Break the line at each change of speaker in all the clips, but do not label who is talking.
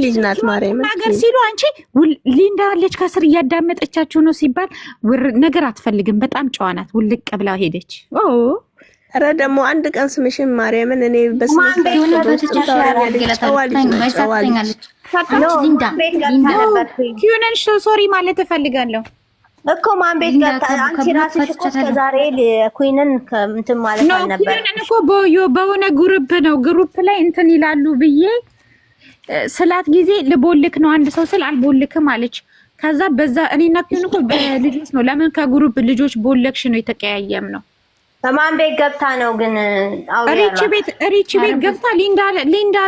ልጅ ናት ማርያም
ነገር ሲሉ አንቺ ሊንዳ አለች ከስር እያዳመጠቻችሁ ነው ሲባል ነገር አትፈልግም። በጣም ጨዋ ናት። ውልቅ ብላ ሄደች።
ኧረ ደግሞ አንድ ቀን ስምሽን ማርያምን እኔ በስመ
ኪዩነን ሶሪ ማለት እፈልጋለሁ
እኮ ማን ቤት ገብታ አንቺ ራስሽ እኮ ዛሬ ኩይንን እንትን ማለት አልነበረ
ኩይንን እኮ በሆነ ግሩፕ ላይ እንትን ይላሉ ብዬ ስላት ጊዜ ልቦልክ ነው አንድ ሰው ስል አልቦልክም አለች። ከዛ በዛ እኔና ኩይን እኮ በልጆች ነው ለምን ከግሩፕ ልጆች ቦለክሽ ነው የተቀያየም ነው።
ማን ቤት ገብታ ነው ግን
ሪች ቤት ገብታ ሊንዳ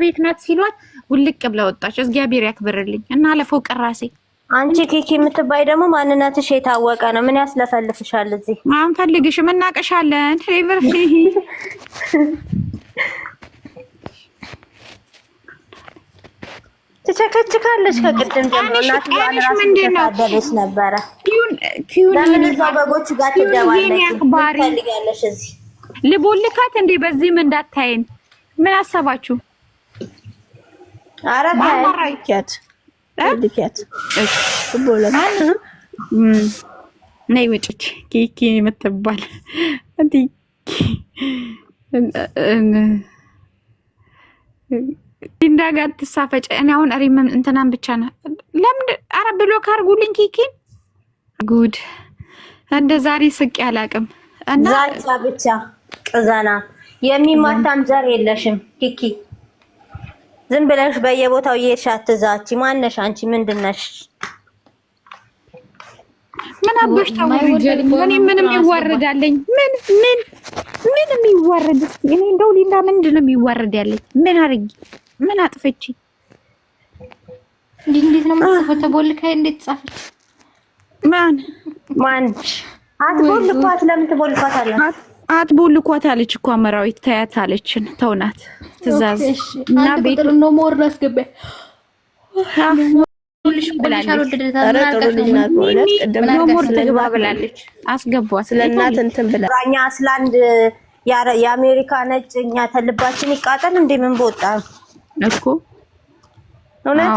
ቤት ናት ሲሏት ውልቅ ብላ ወጣች። እግዚአብሔር ያክብርልኝ እና ለፈው ቀራሴ
አንቺ ኪኪ የምትባይ ደግሞ ማንነትሽ የታወቀ ነው። ምን ያስለፈልፍሻል? እዚህ
አንፈልግሽም፣ እናቀሻለን።
ትቸከችካለች ከቅድም ጀምሮ እናት ያለሽ ነበረ። ለምን እዛው በጎቹ ጋር ትደባለሽ? እዚህ
ልቦልካት እንዴ? በዚህም እንዳታየን ምን አሰባችሁ?
ኧረ
ማራይካት ልኪያት
ነይ ውጭች ኪኪ የምትባል ሊንዳ ጋር ትሳፈጭ። እኔ አሁን ሪምም እንትናን ብቻ ነው ለምን ኧረ ብሎክ አድርጉልኝ ኪኪን። ጉድ እንደ ዛሬ ስቄ አላውቅም። እና
ዛቻ ብቻ ቅዘና የሚማታም ዘር የለሽም ኪኪ። ዝም ብለሽ በየቦታው እየሄድሽ አትዛቺ። ማነሽ አንቺ? ምንድነሽ?
ምን አበሽ ታወሪጀል? እኔ ምንም ይዋረዳለኝ? ምን የሚዋረድ እስኪ? እኔ እንደው ሊንዳ ምንድነው የሚዋረድ ያለኝ? ምን አርጊ? ምን አጥፍቺ?
እንዴት ነው የምትጽፈው? ተቦልካ እንዴት ጻፈች?
ማን አትቦልኳት? ለምን ትቦልኳታለሽ?
አትቦልኳት አለች እኮ አመራዊት ታያት አለችን። ተውናት ትእዛዝ እና ቤት
ነው ሞር አስገባ ሁልሽ
ሞር ትግባ ብላለች። አስገቧት
ስለእናት እንትን ብላ
እኛ አስላንድ የአሜሪካ ነጭ እኛ ተልባችን ይቃጠል እንዴ? ምን በወጣ
እኮ
እውነት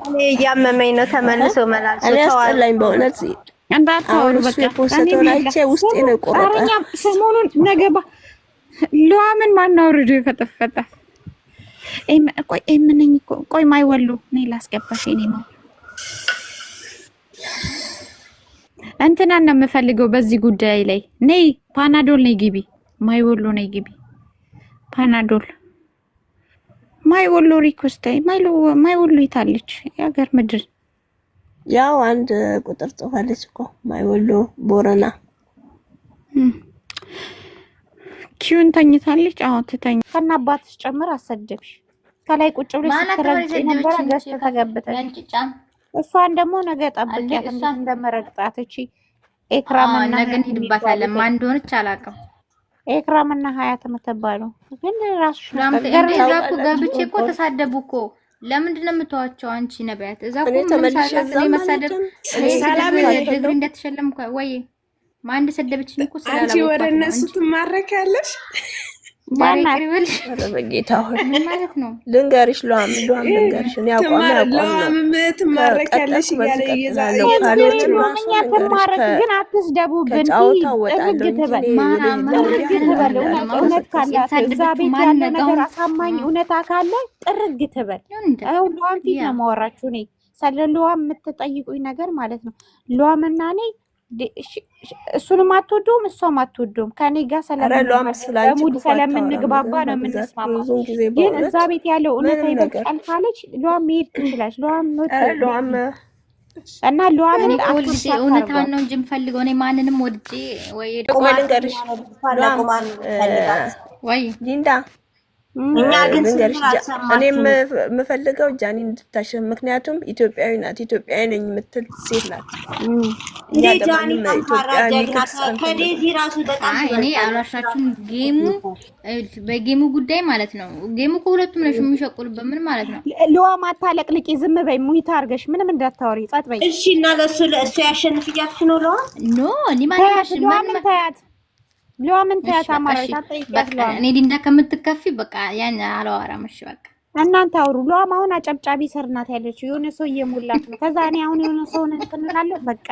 እኔ እያመመኝ ነው። ተመልሶ መላልሶ
እኔ አስጠላኝ በእውነት
እንዳታወሩ በቃ
ፖስተው ላይቼ ውስጤ ነው ቆረጠ።
አረኛ ሰሞኑን ነገባ ለምን ማናውርዶ ይፈጠፈጣል። ቆይ ማይወሉ እኔ ላስገባሽ። እኔ ነው እንትናን ነው የምፈልገው በዚህ ጉዳይ ላይ ነይ። ፓናዶል ነይ ግቢ። ማይወሉ ነይ ግቢ። ፓናዶል ማይወሉ ሪኩስታይ ማይወሉ ይታለች የሀገር ምድር
ያው አንድ ቁጥር ጽፋለች እኮ ማይወሎ ቦረና
ኪዩን ተኝታለች። አሁን ትተኛ ከናባትሽ ጨምር አሰደብሽ። ከላይ ቁጭ ብለሽ ስትረግጪ ነበር ገዝተ ተገብተሽ። እሷን ደግሞ ነገ ጠብቂያት እንደመረግጣት። እቺ ኤክራምና
ነገ እንሂድባታለን። ማን እንደሆነች አላውቅም።
ኤክራምና ሀያት የምትባለው ግን ራስሽ
ገርዛኩ ገብቼ እኮ ተሳደቡ እኮ። ለምንድን ነው የምትዋቸው አንቺ ነቢያት? እዛ እኮ መሳደብ ሰላም ድግሪ እንደተሸለም ወይ ማን እንደሰደበችኝ እኮ ስላላወቅኩ
አንቺ ወደ እነሱ ትማረካለሽ።
ባሪክሪብልሽ
በጌታ ሆይ
ምን ማለት ነው?
ልንገርሽ ሏም ልንገርሽ ነው
ሏም ትማረካለሽ እያለ እየዛለ
ተማረክ ግን አትስደቡብን። እውነት ካላት እዛ ቤት ያለ ነገር አሳማኝ እውነታ ካለ ጥርግ ትበል። አሁን ሏም ፊት ነው የማወራችሁ እኔ ስለ ሏም የምትጠይቁኝ ነገር ማለት ነው። ሏምና እኔ እሱንም አትወደውም እሷም አትወደውም። ከኔ ጋር ስለምንግባባ ነው የምንስማማው። ግን እዛ ቤት ያለው እውነታ ይበቃል ካለች ሏም መሄድ ትችላለች። ሏም እና ሏምን
እውነታውን ነው እንጂ የምፈልገው እኔ ማንንም ወድጄ ወይ
ሊንዳ
እኛ ግን
እኔ የምፈልገው ጃኒ እንድታሸንፍ፣ ምክንያቱም ኢትዮጵያዊ ናት። ኢትዮጵያዊ ነኝ የምትል ሴት ናት።
ከዴዚ ራሱ በጣም
እኔ አላሻችሁም። በጌሙ ጉዳይ ማለት ነው። ጌሙ ከሁለቱም ነሽ የሚሸቁልበት ምን ማለት ነው?
ሉዋም አታለቅልቂ፣ ዝም በይ፣ ሙይታ አድርገሽ ምንም እንዳታወሪ፣ ጸጥ በይ
እሺ። እና ለእሱ ያሸንፍ እያልሽ ነው?
ኖ እኔ ማለት
ሉዋምን ታያት ሉዋምን ታያት አማራጭ ታጠይቂያት።
እኔ ሊንዳ ከምትከፊ በቃ ያን አላወራም። እሺ በቃ
እናንተ አውሩ። ሉዋም አሁን አጨብጫቢ ስር ናት ያለችው የሆነ ሰው እየሞላት ነው። ከዛ እኔ አሁን የሆነ ሰው ነን እንላለሁ። በቃ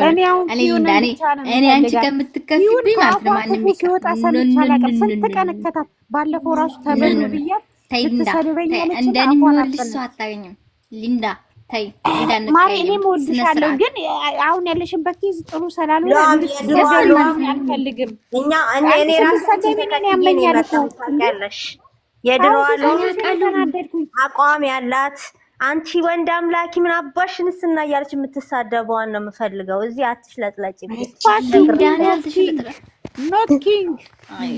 እኔ አሁን
እኔ አንቺ ከምትከፍይብኝ ማለት ነው ማንም
ሲወጣ ሰምቼ አላውቅም። ስንት ቀን እከታት ባለፈው ራሱ ተበሉ ብያት ልትሰድበኝ ያለች
እንደኔ የሚወድሽ ሰው አታገኝም ሊንዳ። ተይ
ማሪ እኔም እወድሻለሁ፣ ግን አሁን ያለሽበት ጊዜ ጥሩ ስላልሆነ አልፈልግም።
እኔ ራሴ ያመኛል እኮ ታውቂያለሽ። የድሮዋ አቋም ያላት አንቺ ወንድ አምላኪ ምን አባሽንስና እያለች የምትሳደበዋን ነው የምፈልገው። እዚህ አትሽለጥለጭ።
ኖት ኪንግ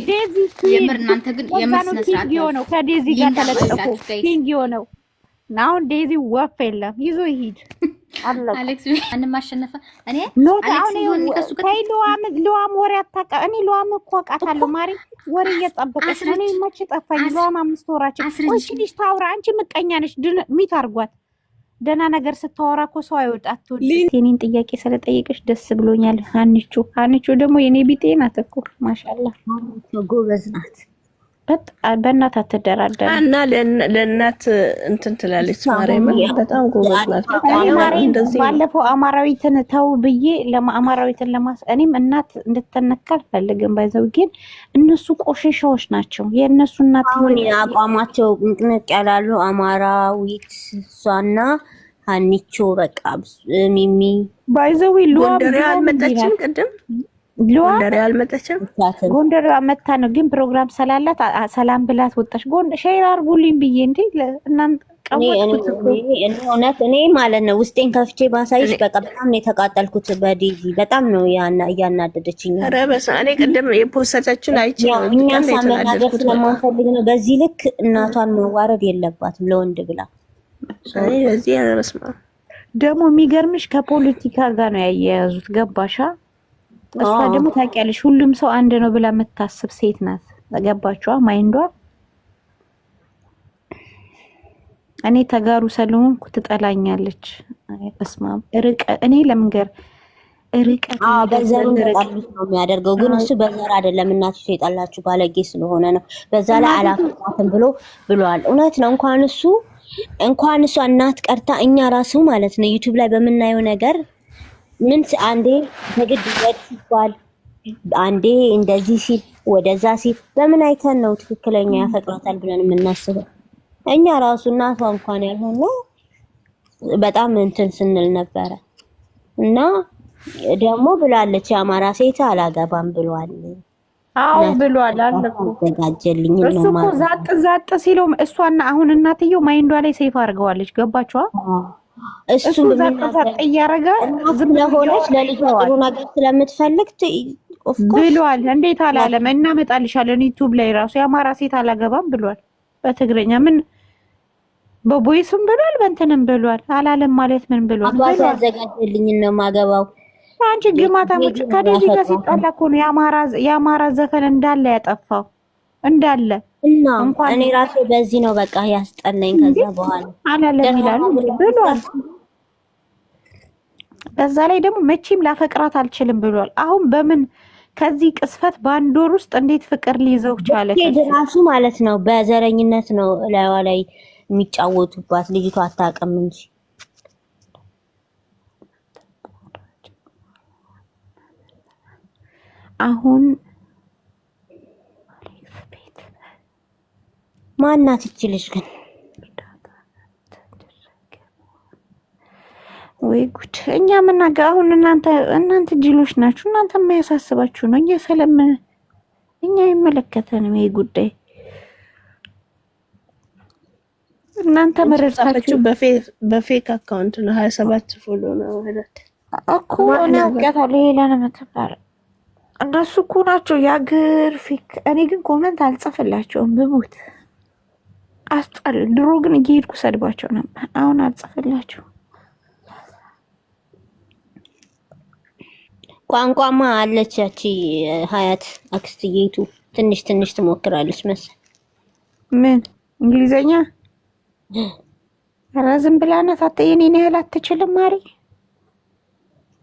ዴዚ
የምር እናንተ ግን የምር ስነ ስርዓት
ነው። ከዴዚ ጋር ተለጠፉ ኪንግ የሆነው አሁን ዴዚ ወፍ የለም ይዞ ይሄድ
አሌክስ አንድ ማሸነፈ እኔ
ሉዋም ወሬ አታውቃ። እኔ ሉዋም እኮ አውቃታለሁ። ማሪ ወሬ እየጠበቀች ነው። እኔ መቼ ጠፋኝ? ሉዋም 5 ወራችን። ቆይ ልጅ ታውራ። አንቺ ምቀኛ ነሽ። ሚት አድርጓት። ደህና ነገር ስታወራ እኮ ሰው አይወጣት። የኔን ጥያቄ ስለጠየቀሽ ደስ ብሎኛል። ሀንቹ ደግሞ የኔ ቢጤ ናት እኮ ማሻአላህ፣
ጎበዝ ናት።
በእናት አትደራደር
እና ለእናት እንትን ትላለች። ማርያም በጣም ጎበዝ ናት።
ባለፈው አማራዊትን ተው ብዬ አማራዊትን እኔም እናት እንድትነካ አልፈልግም። ባይዘው ግን እነሱ ቆሻሻዎች ናቸው። የእነሱ እናት
አቋማቸው ንቅንቅ ያላሉ አማራዊት እሷና ሀኒቾ በቃ ሚሚ
ባይዘው
ጎንደሬ አልመጣችም ቅድም ጎንደሬ አልመጣችም።
ጎንደሬ መታ ነው ግን ፕሮግራም ስላላት ሰላም ብላት ወጣች። ሼር አድርጉልኝ ብዬ እንዴ እናንተ
እኔ ማለት ነው ውስጤን ከፍቼ ባሳይሽ በቃ በጣም ነው የተቃጠልኩት። በዴዚ በጣም ነው እያናደደችኝ።
ኧረ በስመ አብ። እኔ ቅድም የፖስተችውን አይቼ ነው
እኛ ሳመናገር ስለማንፈልግ ነው። በዚህ ልክ እናቷን መዋረድ የለባትም ለወንድ ብላ።
አይ በዚህ ኧረ በስመ አብ።
ደግሞ የሚገርምሽ ከፖለቲካ ጋር ነው ያያያዙት። ገባሻ? እሷ ደግሞ ታውቂያለሽ ሁሉም ሰው አንድ ነው ብላ የምታስብ ሴት ናት። ገባችኋ? ማይንዷ እኔ ተጋሩ ሰለሞንኩ ትጠላኛለች። በስማም እኔ ለምንገር ርቀት
በዘር ነው የሚያደርገው። ግን እሱ በዘር አይደለም እናትሽ የጠላችሁ ባለጌ ስለሆነ ነው። በዛ ላይ አላፈቃትም ብሏል። እውነት ነው። እንኳን እሷ እናት ቀርታ እኛ ራሱ ማለት ነው ዩቲዩብ ላይ በምናየው ነገር ምን አንዴ በግድ ይባል አንዴ እንደዚህ ሲል ወደዛ ሲል በምን አይተን ነው ትክክለኛ ያፈቅራታል ብለን የምናስበው? እኛ ራሱ እናቷ እንኳን ያልሆነው በጣም እንትን ስንል ነበረ። እና ደግሞ ብላለች የአማራ ሴት አላገባም ብሏል።
አዎ ብሏል አለኩ
ተጋጀልኝ ነው
ማለት እሱ ዛጥ ሲለው እሷና አሁን እናትየው ማይንዷ ላይ ሴፍ አድርገዋለች። ገባችኋ? እሱ ዛጥ እያረጋ
ዝም ለሆነች ለልጅ ጥሩ ነገር ስለምትፈልግ
ብሏል። እንዴት አላለም? እናመጣልሻለን ዩቲዩብ ላይ ራሱ የአማራ ሴት አላገባም ብሏል። በትግረኛ ምን በቦይስም ብሏል፣ በእንትንም ብሏል። አላለም ማለት ምን ብሏል?
አባቱ ያዘጋጀልኝ ነው ማገባው።
አንቺ ግማታሞች ከዚህ ጋር ሲጣላ እኮ ነው የአማራ ዘፈን እንዳለ ያጠፋው እንዳለ
እና እኔ ራሴ በዚህ ነው በቃ ያስጠላኝ። ከዛ በኋላ
አላለም ይላሉ ብሏል። በዛ ላይ ደግሞ መቼም ላፈቅራት አልችልም ብሏል። አሁን በምን ከዚህ ቅስፈት በአንድ ወር ውስጥ እንዴት ፍቅር ሊይዘው ቻለ?
ራሱ ማለት ነው በዘረኝነት ነው ላይዋ ላይ የሚጫወቱባት። ልጅቷ አታውቅም እንጂ
አሁን
ማናት ይችልሽ ግን
ወይ ጉድ! እኛ ምናገር አሁን እናንተ ጅሎች ናችሁ። እናንተ የማያሳስባችሁ ነው። እኛ አይመለከተንም ይሄ ጉዳይ። እናንተ መረጣችሁ
በፌክ አካውንት ነው 27 ፎሎ ነው
እኮ ነው አውቃታለሁ። ሄለን የምትባል እነሱ እኮ ናቸው የአገር ፌክ። እኔ ግን ኮመንት አልጽፍላቸውም ብሙት አስጣል። ድሮ ግን እየሄድኩ ሰድባቸው ነበር። አሁን አልጽፍላቸው።
ቋንቋማ አለች ያቺ ሀያት አክስትዬቱ ትንሽ ትሞክራለች መሰል።
ምን እንግሊዘኛ? ኧረ ዝም ብላ ናት። የኔን ያህል አትችልም ማሪ።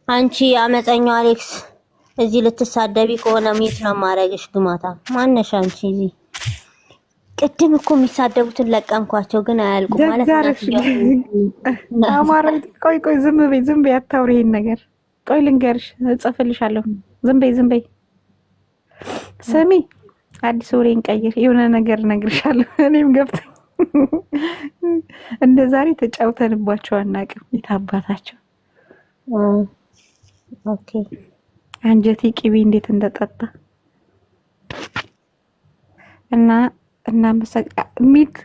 አንቺ አመፀኛው አሌክስ እዚህ ልትሳደቢ ከሆነ ሚት ነው ማረግሽ። ግማታ ማነሽ አንቺ? እዚህ ቅድም እኮ የሚሳደቡትን ለቀምኳቸው ግን አያልቁም ማለት ነው።
አማራ ቆይ ዝም በይ አታውሪ ይሄን ነገር። ቆይ ልንገርሽ እጽፍልሻለሁ። ዝም በይ ስሚ፣ አዲስ ወሬን ቀይር። የሆነ ነገር እነግርሻለሁ። እኔም ገብተኝ እንደ ዛሬ ተጫውተንባቸው አናውቅም። የታባታቸው
ኦኬ
አንጀቴ ቅቤ እንዴት እንደጠጣ እና ሚት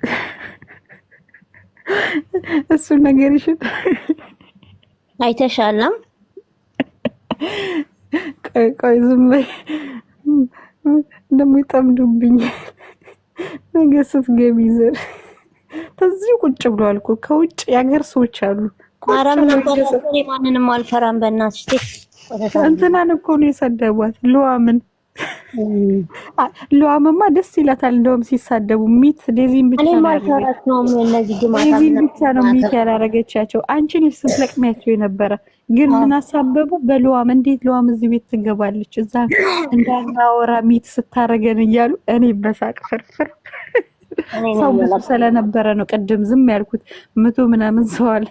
እሱ ነገርሽን
አይተሻለም።
ቆይ ዝም በይ ደግሞ ይጠምዱብኝ። ነገ ስትገቢ ዘር ተዚሁ ቁጭ ብሏል እኮ ከውጭ የሀገር ሰዎች አሉ።
ኧረ ማንንም አልፈራም በእናትሽ።
እንትናን እኮ ነው የሰደቧት ሉዋምማ ደስ ይላታል። እንደውም ሲሳደቡ ሚት ዴዚን ብቻ ነው ሚት ያላረገቻቸው። አንቺን ስትለቅሚያቸው የነበረ ግን ምን አሳበቡ በሉዋም። እንዴት ሉዋም እዚህ ቤት ትገባለች? እዛ እንዳናወራ ሚት ስታረገን እያሉ እኔ በሳቅ ፍርፍር። ሰው ብዙ ስለነበረ ነው ቅድም ዝም ያልኩት። 100 ምናምን ሰው አለ።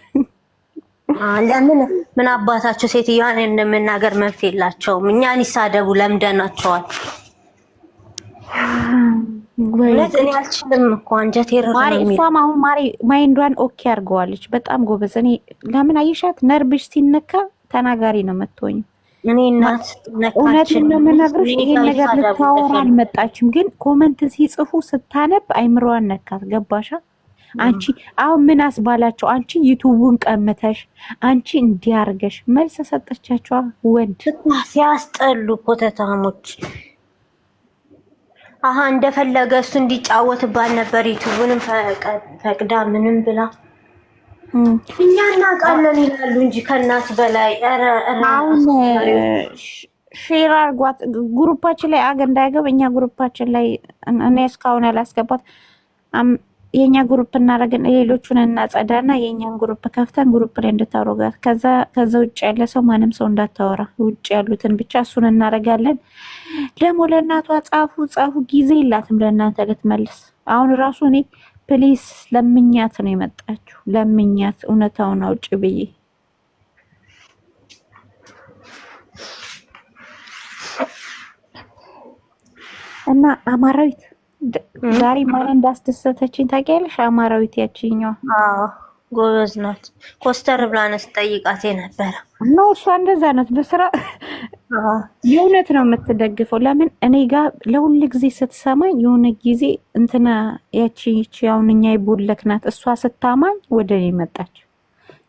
ለምን ምን አባታቸው ሴትዮዋን እንደምናገር መብት የላቸውም። እኛን ይሳደቡ ለምደናቸዋል። ወለት እኔ አልችልም እኮ አንጀቴ
ማሪ። እሷም አሁን ማሪ ማይንዷን ኦኬ አድርገዋለች። በጣም ጎበዝ። እኔ ለምን አየሻት? ነርብሽ ሲነካ ተናጋሪ ነው የምትሆኝ።
እኔ እናት
እውነቱን ነው የምነግርሽ። ይሄን ነገር ልታወራ አልመጣችም፣ ግን ኮመንት ሲጽፉ ስታነብ አይምሮዋን ነካት። ገባሻ? አንቺ አሁን ምን አስባላቸው? አንቺ ዩቲዩቡን ቀምተሽ አንቺ እንዲያርገሽ መልስ ሰጠቻቸው። ወንድ
ሲያስጠሉ ኮተታሞች። አሃ እንደፈለገ እሱ እንዲጫወትባት ነበር። ዩቲዩቡንም ፈቅዳ ምንም ብላ እኛ እናውቃለን ይላሉ እንጂ ከእናት በላይ።
አሁን ሼር አድርጓት ግሩፓችን ላይ አገ እንዳይገብ እኛ ግሩፓችን ላይ እኔ እስካሁን ያላስገባት የኛ ግሩፕ እናረጋለን። ሌሎቹን እናጸዳና የኛን ግሩፕ ከፍተን ግሩፕ ላይ እንድታወራጋት። ከዛ ውጭ ያለ ሰው ማንም ሰው እንዳታወራ፣ ውጭ ያሉትን ብቻ እሱን እናረጋለን። ደግሞ ለእናቷ ጻፉ ጊዜ የላትም ለእናንተ ልትመልስ። አሁን ራሱ እኔ ፕሊስ ለምኛት ነው የመጣችሁ። ለምኛት እውነታውን አውጪ ብዬ እና አማራዊት ዛሬ ማን እንዳስደሰተችኝ ታውቂያለሽ? አማራዊት ያቺኛው
ጎበዝ ናት። ኮስተር ብላ ነው ስጠይቃት የነበረ
ነው። እሷ እንደዛ ናት። በስራ የእውነት ነው የምትደግፈው። ለምን እኔ ጋር ለሁሉ ጊዜ ስትሰማኝ የሆነ ጊዜ እንትና ያቺ አሁን እኛ ይቦለክ ናት። እሷ ስታማኝ ወደ እኔ መጣች።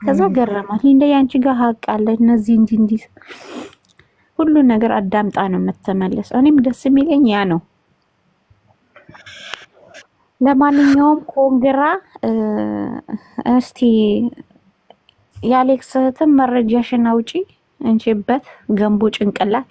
ከዛ ገረማት። እንደ ያንቺ ጋር ሀቅ አለ እነዚህ እንዲህ ሁሉን ነገር አዳምጣ ነው የምትመለስ። እኔም ደስ የሚለኝ ያ ነው። ለማንኛውም ኮንግራ እስቲ የአሌክስ እህትም መረጃሽን አውጪ እንቺበት ገንቦ ጭንቅላት